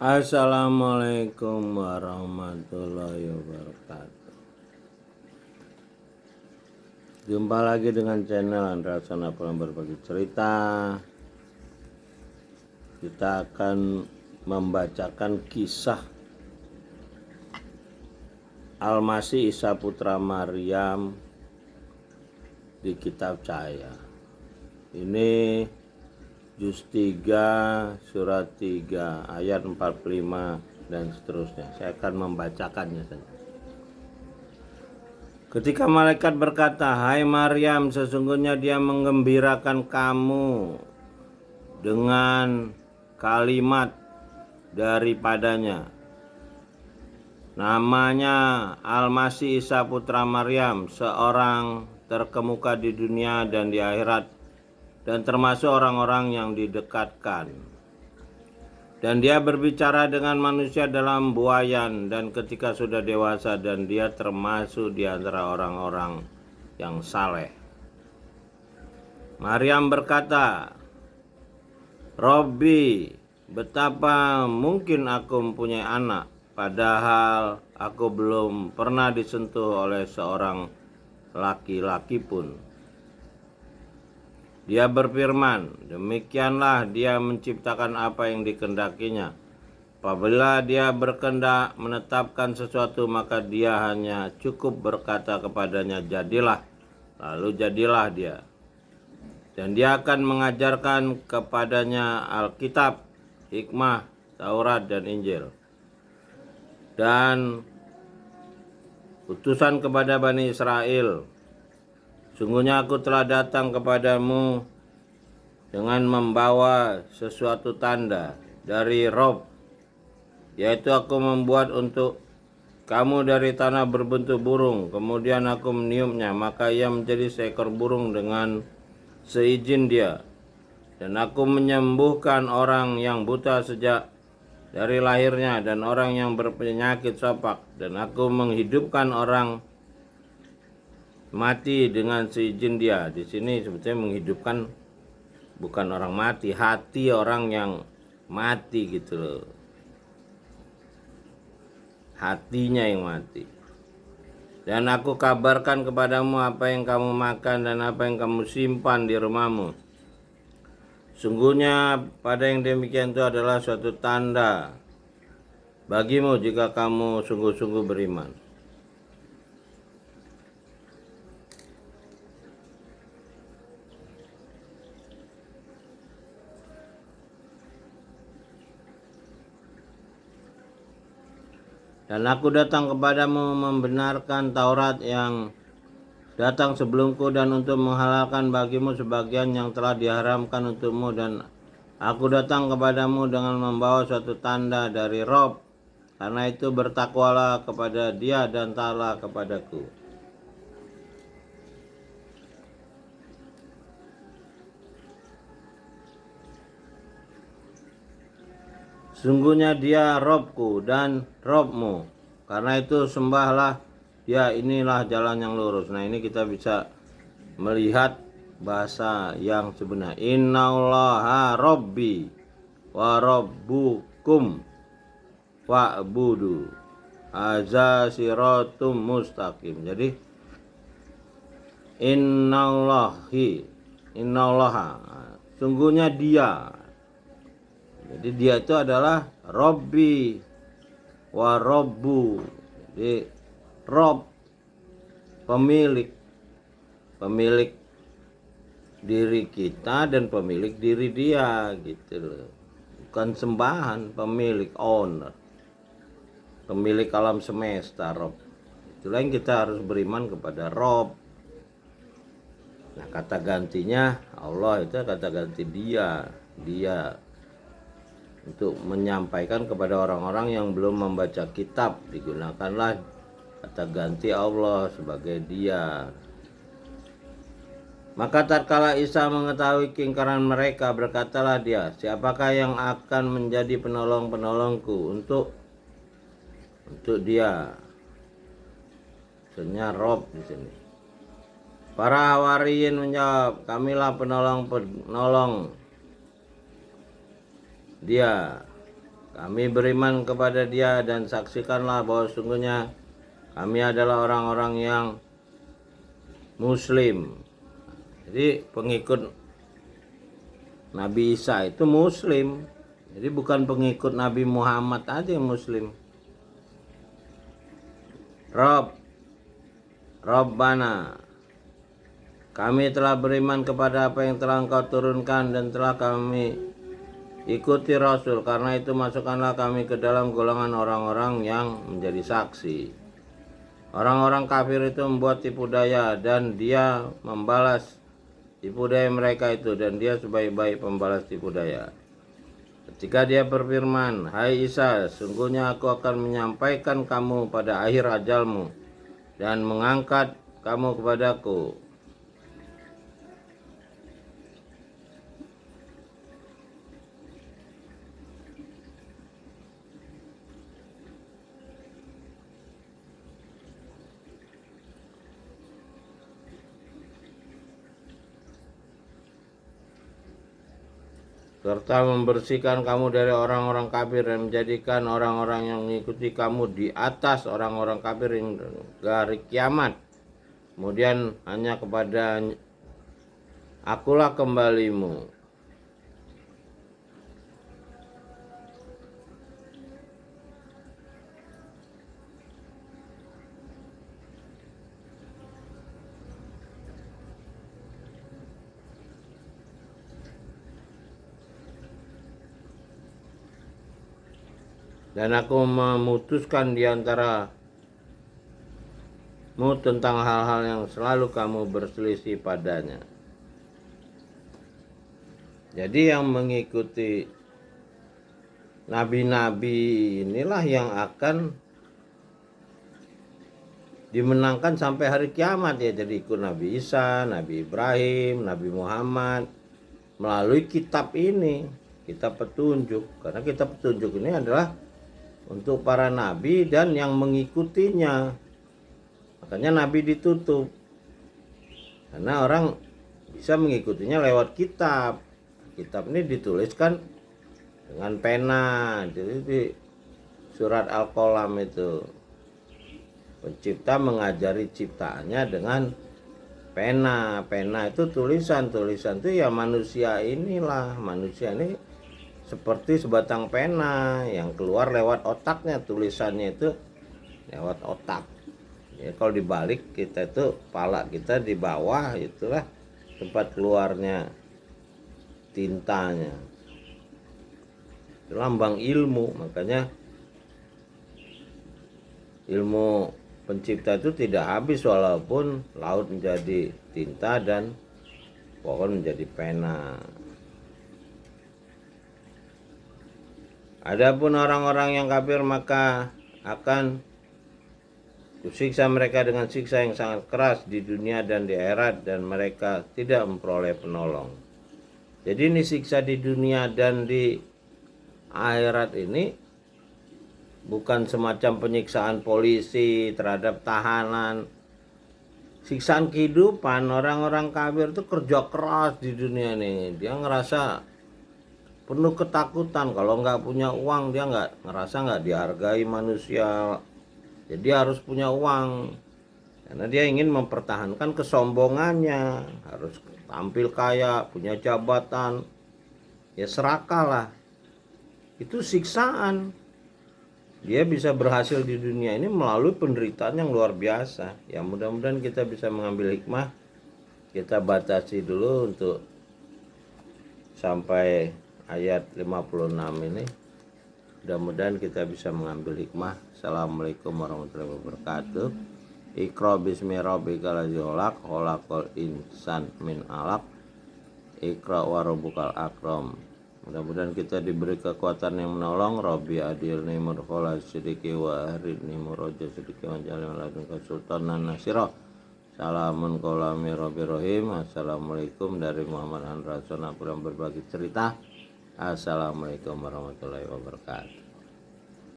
Assalamualaikum warahmatullahi wabarakatuh. Jumpa lagi dengan channel Andra Sana Pulang Berbagi Cerita. Kita akan membacakan kisah Al-Masih Isa Putra Maryam di kitab saya. Ini Juz 3 surat 3 ayat 45 dan seterusnya. Saya akan membacakannya saja. Ketika malaikat berkata, "Hai Maryam, sesungguhnya dia menggembirakan kamu dengan kalimat daripadanya. Namanya Al-Masih Isa Putra Maryam, seorang terkemuka di dunia dan di akhirat, dan termasuk orang-orang yang didekatkan. Dan dia berbicara dengan manusia dalam buayan, dan ketika sudah dewasa, dan dia termasuk di antara orang-orang yang saleh." Maryam berkata, "Robbi, betapa mungkin aku mempunyai anak, padahal aku belum pernah disentuh oleh seorang laki-laki pun." Dia berfirman, "Demikianlah dia menciptakan apa yang dikehendakinya. Apabila dia berkehendak menetapkan sesuatu, maka dia hanya cukup berkata kepadanya, jadilah, lalu jadilah dia. Dan dia akan mengajarkan kepadanya Alkitab, hikmah, Taurat, dan Injil. Dan utusan kepada Bani Israel, sungguhnya aku telah datang kepadamu dengan membawa sesuatu tanda dari Rob, yaitu aku membuat untuk kamu dari tanah berbentuk burung. Kemudian aku meniupnya, maka ia menjadi seekor burung dengan seizin dia. Dan aku menyembuhkan orang yang buta sejak dari lahirnya, dan orang yang berpenyakit sopak. Dan aku menghidupkan orang mati dengan seizin dia." Di sini sebetulnya menghidupkan bukan orang mati, hati orang yang mati gitu loh. Hatinya yang mati. "Dan aku kabarkan kepadamu apa yang kamu makan dan apa yang kamu simpan di rumahmu. Sungguhnya pada yang demikian itu adalah suatu tanda bagimu jika kamu sungguh-sungguh beriman." "Dan aku datang kepadamu membenarkan Taurat yang datang sebelumku, dan untuk menghalalkan bagimu sebagian yang telah diharamkan untukmu. Dan aku datang kepadamu dengan membawa suatu tanda dari Rob. Karena itu bertakwalah kepada dia dan taatlah kepadaku. Sungguhnya dia Robku dan Robmu. Karena itu sembahlah dia, inilah jalan yang lurus." Nah, ini kita bisa melihat bahasa yang sebenarnya. Innallaha Robbi wa Robbukum wa'budu hadza siratum mustaqim. Jadi innallaha, sungguhnya dia. Jadi dia itu adalah Robbi wa Robbu. Jadi Rob, pemilik diri kita dan pemilik diri dia gitu loh. Bukan sembahan, pemilik, owner, pemilik alam semesta, Rob. Itulah yang kita harus beriman kepada Rob. Nah, kata gantinya Allah itu kata ganti dia untuk menyampaikan kepada orang-orang yang belum membaca kitab. Digunakanlah kata ganti Allah sebagai dia. Maka tatkala Isa mengetahui keingkaran mereka, berkatalah dia, "Siapakah yang akan menjadi penolong-penolongku untuk dia?" Maksudnya Rob di sini. Para Hawariyin menjawab, "Kamilah penolong dia." Kami beriman kepada Dia dan saksikanlah bahwa sungguhnya kami adalah orang-orang yang Muslim. Jadi pengikut Nabi Isa itu Muslim. Jadi bukan pengikut Nabi Muhammad aja yang Muslim. Rabbana, kami telah beriman kepada apa yang telah Engkau turunkan dan telah kami ikuti Rasul. Karena itu masukkanlah kami ke dalam golongan orang-orang yang menjadi saksi. Orang-orang kafir itu membuat tipu daya dan Dia membalas tipu daya mereka itu, dan Dia sebaik-baik pembalas tipu daya. Ketika Dia berfirman, "Hai Isa, sungguhnya aku akan menyampaikan kamu pada akhir ajalmu dan mengangkat kamu kepadaku." Serta membersihkan kamu dari orang-orang kafir dan menjadikan orang-orang yang mengikuti kamu di atas orang-orang kafir hingga hari kiamat. Kemudian hanya kepada Akulah kembalimu. Dan aku memutuskan di antaramu tentang hal-hal yang selalu kamu berselisih padanya. Jadi yang mengikuti nabi-nabi inilah yang akan dimenangkan sampai hari kiamat ya. Jadi ikut Nabi Isa, Nabi Ibrahim, Nabi Muhammad melalui kitab ini, kitab petunjuk. Karena kitab petunjuk ini adalah untuk para nabi dan yang mengikutinya. Makanya nabi ditutup, karena orang bisa mengikutinya lewat kitab. Kitab ini dituliskan dengan pena. Jadi di surat Al-Qalam itu pencipta mengajari ciptaannya dengan pena. Pena itu tulisan itu ya manusia inilah. Manusia ini seperti sebatang pena yang keluar lewat otaknya, tulisannya itu lewat otak. Ya, kalau dibalik kita itu kepala kita di bawah, itulah tempat keluarnya tintanya. Itu lambang ilmu. Makanya ilmu pencipta itu tidak habis walaupun laut menjadi tinta dan pohon menjadi pena. Adapun orang-orang yang kafir maka akan kusiksa mereka dengan siksa yang sangat keras di dunia dan di akhirat, dan mereka tidak memperoleh penolong. Jadi ini siksa di dunia dan di akhirat ini bukan semacam penyiksaan polisi terhadap tahanan. Siksaan kehidupan. Orang-orang kafir itu kerja keras di dunia ini. Dia ngerasa penuh ketakutan. Kalau nggak punya uang dia ngerasa nggak dihargai manusia. Jadi harus punya uang, karena dia ingin mempertahankan kesombongannya. Harus tampil kaya, punya jabatan. Ya serakah lah. Itu siksaan. Dia bisa berhasil di dunia ini melalui penderitaan yang luar biasa. Ya mudah-mudahan kita bisa mengambil hikmah. Kita batasi dulu untuk sampai ayat 56 ini. Mudah-mudahan kita bisa mengambil hikmah. Assalamualaikum warahmatullahi wabarakatuh. Iqra bismi rabbikal ladzi khalaq, khalaqal insan min 'alaq. Iqra wa rabbukal akram. Mudah-mudahan kita diberi kekuatan yang menolong. Rabbi adilni mudkhala sidiki wa ahridni muraja sidiki wa jalil ladunka sultanan nasira. Salamun qawlami rabbi rahim. Assalamualaikum dari Muhammad Andra Rasul, aku yang berbagi cerita. Assalamualaikum warahmatullahi wabarakatuh.